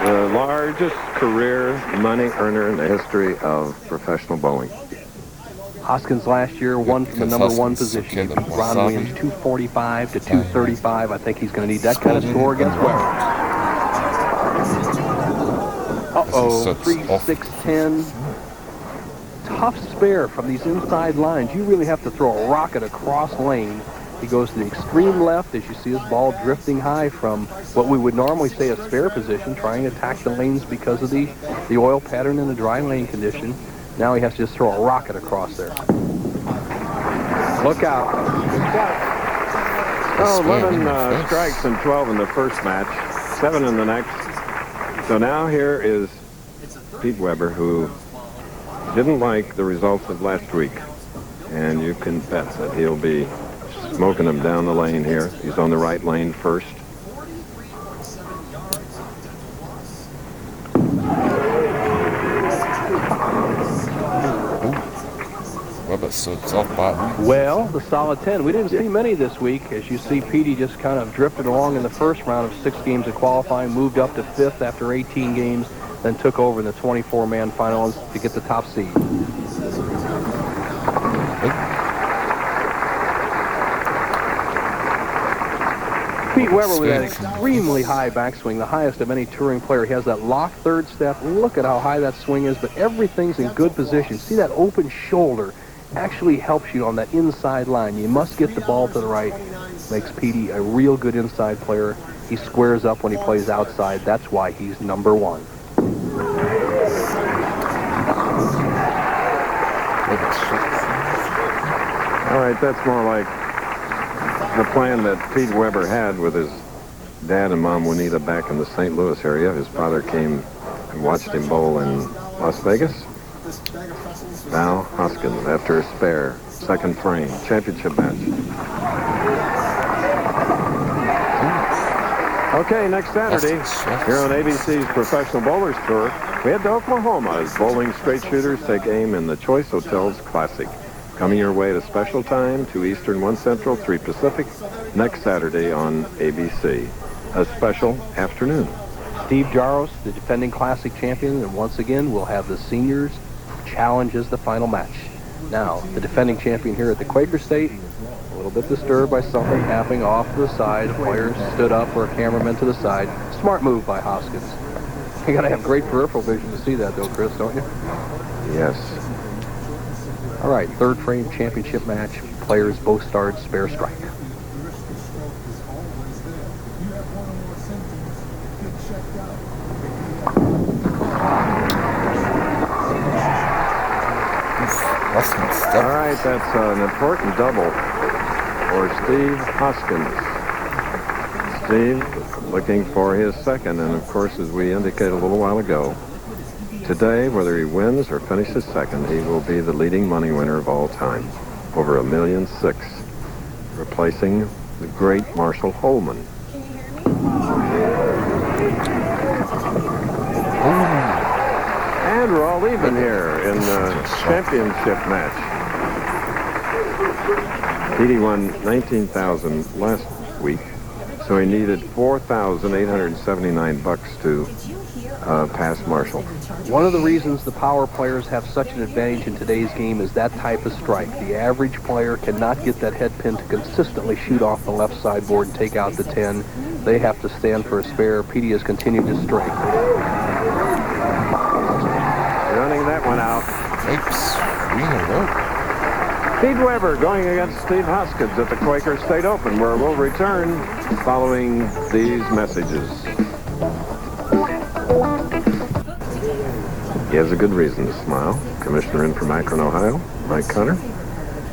The largest career money earner in the history of professional bowling. Hoskins last year won from the number one position. Ron Williams 245 to 235. I think he's going to need that kind of score against Weber. Uh-oh, 3-6-10. Tough spare from these inside lines. You really have to throw a rocket across lane. He goes to the extreme left as you see his ball drifting high from what we would normally say a spare position, trying to attack the lanes because of the oil pattern and the dry lane condition. Now he has to just throw a rocket across there. Look out. Oh, 11 strikes and 12 in the first match, 7 in the next. So now here is Pete Weber, who didn't like the results of last week. And you can bet that he'll be smoking them down the lane here. He's on the right lane first. So it's off bottom. Well, the solid 10. We didn't see many this week. As you see, Petey just kind of drifted along in the first round of 6 games of qualifying, moved up to 5th after 18 games, then took over in the 24-man finals to get the top seed. Pete Weber with that extremely high backswing, the highest of any touring player. He has that locked third step. Look at how high that swing is, but everything's in good position. See that open shoulder actually helps you on that inside line. You must get the ball to the right. Makes Petey a real good inside player. He squares up when he plays outside. That's why he's number 1. All right, that's more like the plan that Pete Weber had with his dad and mom Juanita back in the St. Louis area. His father came and watched him bowl in Las Vegas. Now Hoskins after a spare, second frame, championship match. Okay, next Saturday, here on ABC's Professional Bowlers Tour, we head to Oklahoma as bowling straight shooters take aim in the Choice Hotels Classic. Coming your way at a special time, 2 Eastern, 1 Central, 3 Pacific, next Saturday on ABC. A special afternoon. Steve Jaros, the defending Classic champion, and once again we'll have the seniors challenge as the final match. Now, the defending champion here at the Quaker State, a little bit disturbed by something happening off to the side. Players stood up or a cameraman to the side. Smart move by Hoskins. You got to have great peripheral vision to see that, though, Chris, don't you? Yes. All right, third frame championship match. Players both started spare strike. All right, that's an important double for Steve Hoskins. Steve looking for his second, and of course, as we indicated a little while ago, today, whether he wins or finishes second, he will be the leading money winner of all time, over $1.6 million, replacing the great Marshall Holman. And we're all even here in the championship match. Petey won $19,000 last week, so he needed $4,879 to pass Marshall. One of the reasons the power players have such an advantage in today's game is that type of strike. The average player cannot get that head pin to consistently shoot off the left sideboard and take out the 10. They have to stand for a spare. Petey has continued to strike. Running that one out. Pete Weber going against Steve Hoskins at the Quaker State Open, where we'll return following these messages. He has a good reason to smile. Commissioner in from Akron, Ohio, Mike Connor.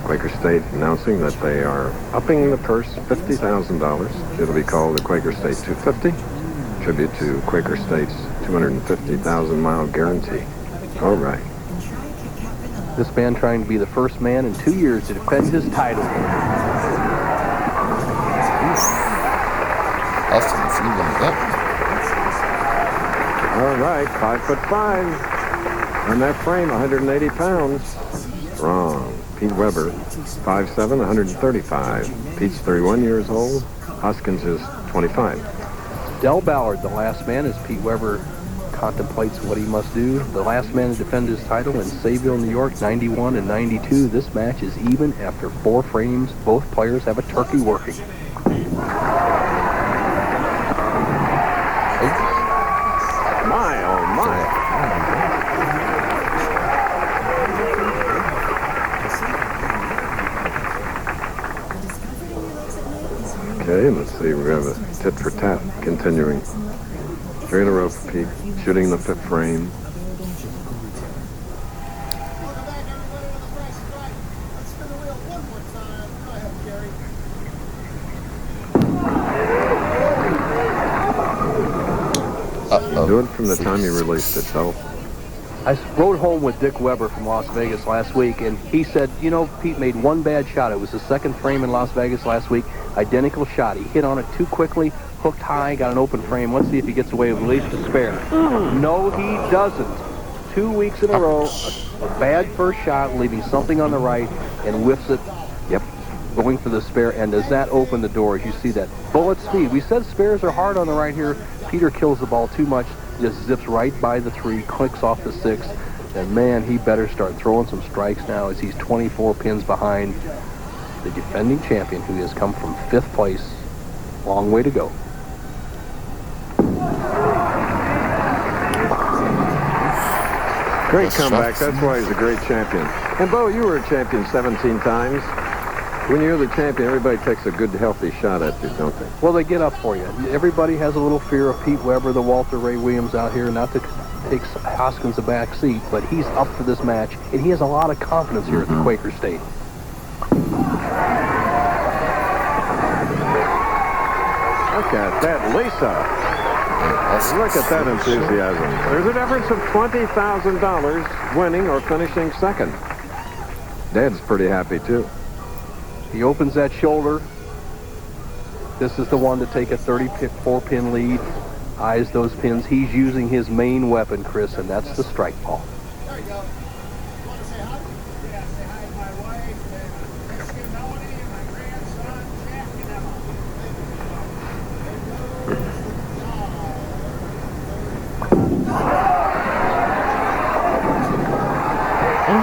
Quaker State announcing that they are upping the purse $50,000. It'll be called the Quaker State 250, tribute to Quaker State's 250,000-mile guarantee. All right. This man trying to be the first man in 2 years to defend his title. Hoskins even up. All right, 5'5". On that frame, 180 pounds. Strong. Pete Weber, 5'7", 135. Pete's 31 years old. Hoskins is 25. Del Ballard, the last man, as Pete Weber contemplates what he must do. The last man to defend his title in Sayville, New York, 91 and 92. This match is even after 4 frames. Both players have a turkey working. My, oh my. Okay, let's see. We have a tit for tat continuing. 3 in a row for Pete, shooting the 5th frame. Do it from the time you released it, though. I rode home with Dick Weber from Las Vegas last week, and he said, you know, Pete made one bad shot. It was the 2nd frame in Las Vegas last week. Identical shot. He hit on it too quickly, hooked high, got an open frame. Let's see if he gets away with at least a spare. No, he doesn't. 2 weeks in a row, a bad first shot, leaving something on the right, and whiffs it. Yep, going for the spare. And does that open the door as you see that bullet speed? We said spares are hard on the right here. Peter kills the ball too much, just zips right by the 3, clicks off the 6. And man, he better start throwing some strikes now as he's 24 pins behind the defending champion, who has come from 5th place. Long way to go. Great comeback. That's why he's a great champion. And Bo, you were a champion 17 times. When you're the champion, everybody takes a good, healthy shot at you, don't they? Well, they get up for you. Everybody has a little fear of Pete Weber, the Walter Ray Williams out here, not to take Hoskins a back seat, but he's up for this match, and he has a lot of confidence here at the Quaker State. Look at that, Lisa. Look at that enthusiasm. There's a difference of $20,000 winning or finishing 2nd. Dad's pretty happy, too. He opens that shoulder. This is the one to take a 34-pin lead. Eyes those pins. He's using his main weapon, Chris, and that's the strike ball. There you go. You want to say hi? Yeah, say hi to my wife, and Melanie, and my grandson, Jack, and Emma.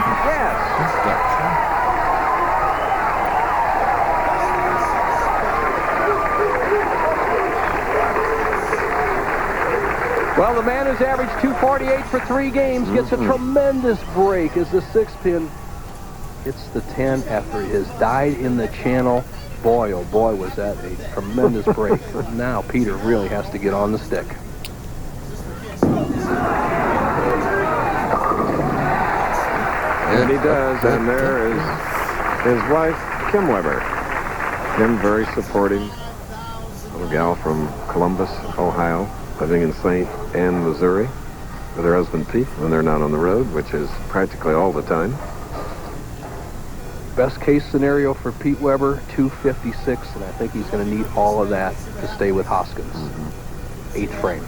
Yes. Well, the man who's averaged 248 for 3 games gets a tremendous break as the 6th pin hits the 10 after he has died in the channel. Boy, oh boy, was that a tremendous break. But now Peter really has to get on the stick. And he does, and there is his wife, Kim Weber. Kim, very supporting, little gal from Columbus, Ohio, living in St. Anne, Missouri, with her husband Pete when they're not on the road, which is practically all the time. Best case scenario for Pete Weber, 256, and I think he's going to need all of that to stay with Hoskins. 8th frame.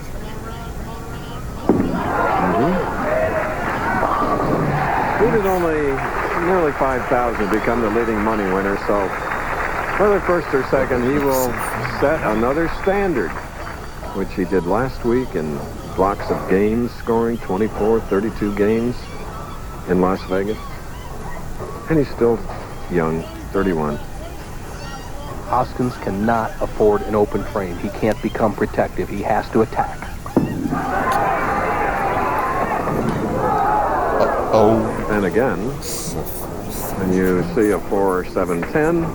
Needed only nearly 5,000 to become the leading money winner, so whether 1st or 2nd, he will set another standard, which he did last week in blocks of games, scoring 24, 32 games in Las Vegas. And he's still young, 31. Hoskins cannot afford an open frame. He can't become protective. He has to attack. And again, when you see a 4-7-10.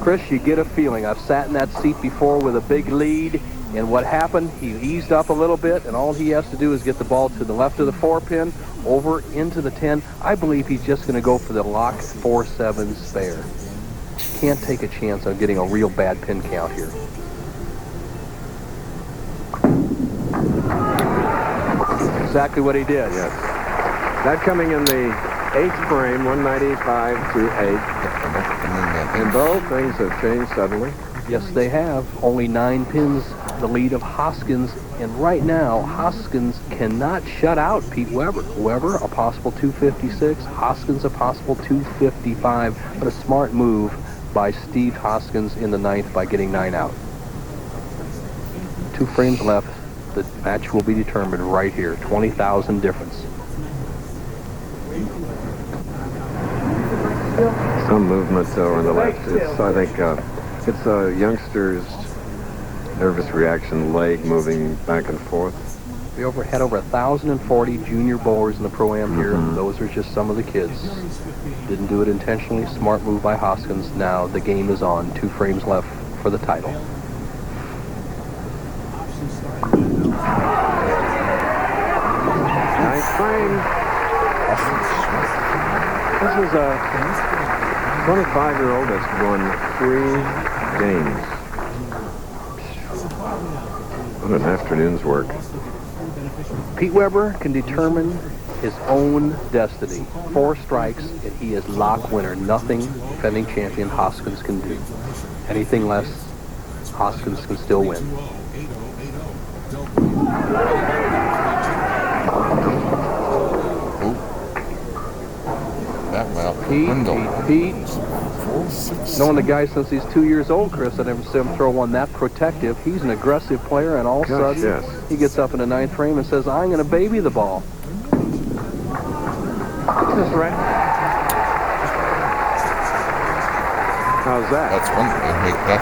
Chris, you get a feeling. I've sat in that seat before with a big lead, and what happened, he eased up a little bit, and all he has to do is get the ball to the left of the 4-pin, over into the 10. I believe he's just going to go for the lock 4-7 spare. Can't take a chance on getting a real bad pin count here. Exactly what he did. Yes. That coming in the 8th frame, 195 to 8. And both things have changed suddenly. Yes, they have. Only 9 pins the lead of Hoskins. And right now, Hoskins cannot shut out Pete Weber. Weber, a possible 256. Hoskins, a possible 255. But a smart move by Steve Hoskins in the 9th by getting 9 out. 2 frames left. The match will be determined right here. 20,000 difference. Some movement on the left. It's, I think it's a youngster's nervous reaction, leg moving back and forth. We had over 1,040 junior bowlers in the Pro-Am here. Those are just some of the kids. Didn't do it intentionally. Smart move by Hoskins. Now the game is on. 2 frames left for the title. Nice frame. This is a 25-year-old that's won 3 games. What an afternoon's work. Pete Weber can determine his own destiny. 4 strikes, and he is lock winner. Nothing defending champion Hoskins can do. Anything less, Hoskins can still win. That went out the Pete, window. Pete. 4, 6, Knowing the guy since he's 2 years old, Chris, I never see him throw one that protective. He's an aggressive player, and all of a Gosh, sudden, yes. he gets up in the 9th frame and says, I'm going to baby the ball. That's right. How's that? That's one way to make that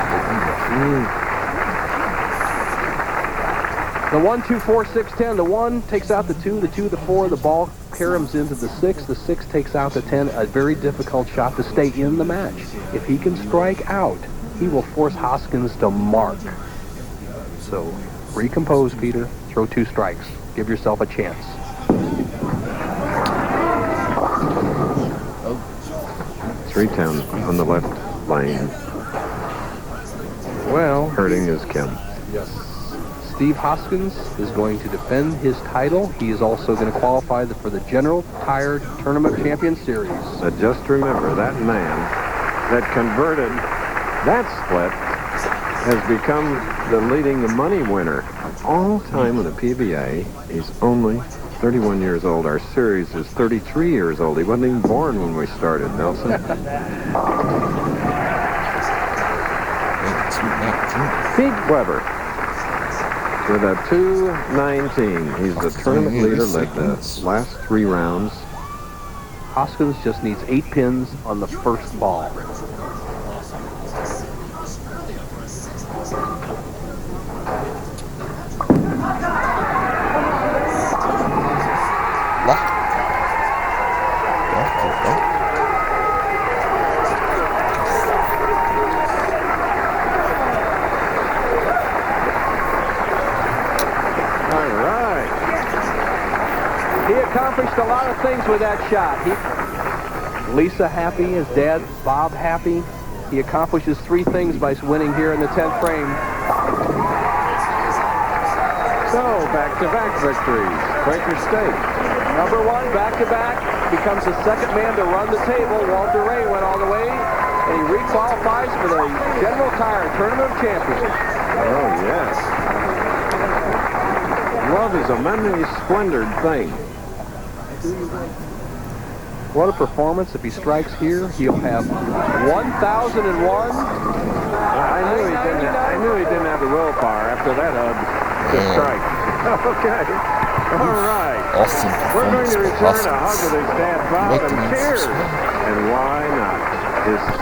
The 1, 2, 4, 6, 10. The 1 takes out the 2, the 2, the 4. The ball caroms into the 6. The 6 takes out the 10. A very difficult shot to stay in the match. If he can strike out, he will force Hoskins to mark. So, recompose, Peter. Throw 2 strikes. Give yourself a chance. Three-town on the left lane. Well, Hurting is Kim. yes. Steve Hoskins is going to defend his title. He is also going to qualify for the General Tire Tournament Champion Series. But just remember, that man that converted that split has become the money winner of all time in the PBA. He's only 31 years old. Our series is 33 years old. He wasn't even born when we started, Nelson. Pete Weber with a 219. He's the tournament leader, led the last 3 rounds. Hoskins just needs 8 pins on the first ball. He accomplished a lot of things with that shot. Lisa happy, his dad Bob happy. He accomplishes 3 things by winning here in the 10th frame. So, back-to-back victories. Quaker State. Number 1, back-to-back, becomes the second man to run the table. Walter Ray went all the way, and he requalifies for the General Tire Tournament of Champions. Oh, yes. Love is a many-splendored thing. What a performance. If he strikes here, he'll have 1,001. I knew he didn't have the willpower after that hug to strike. Okay. All right. Awesome. We're going to return Hoskins. a hug with his dad, Bob, Like the and man for cheers. sure. And why not? His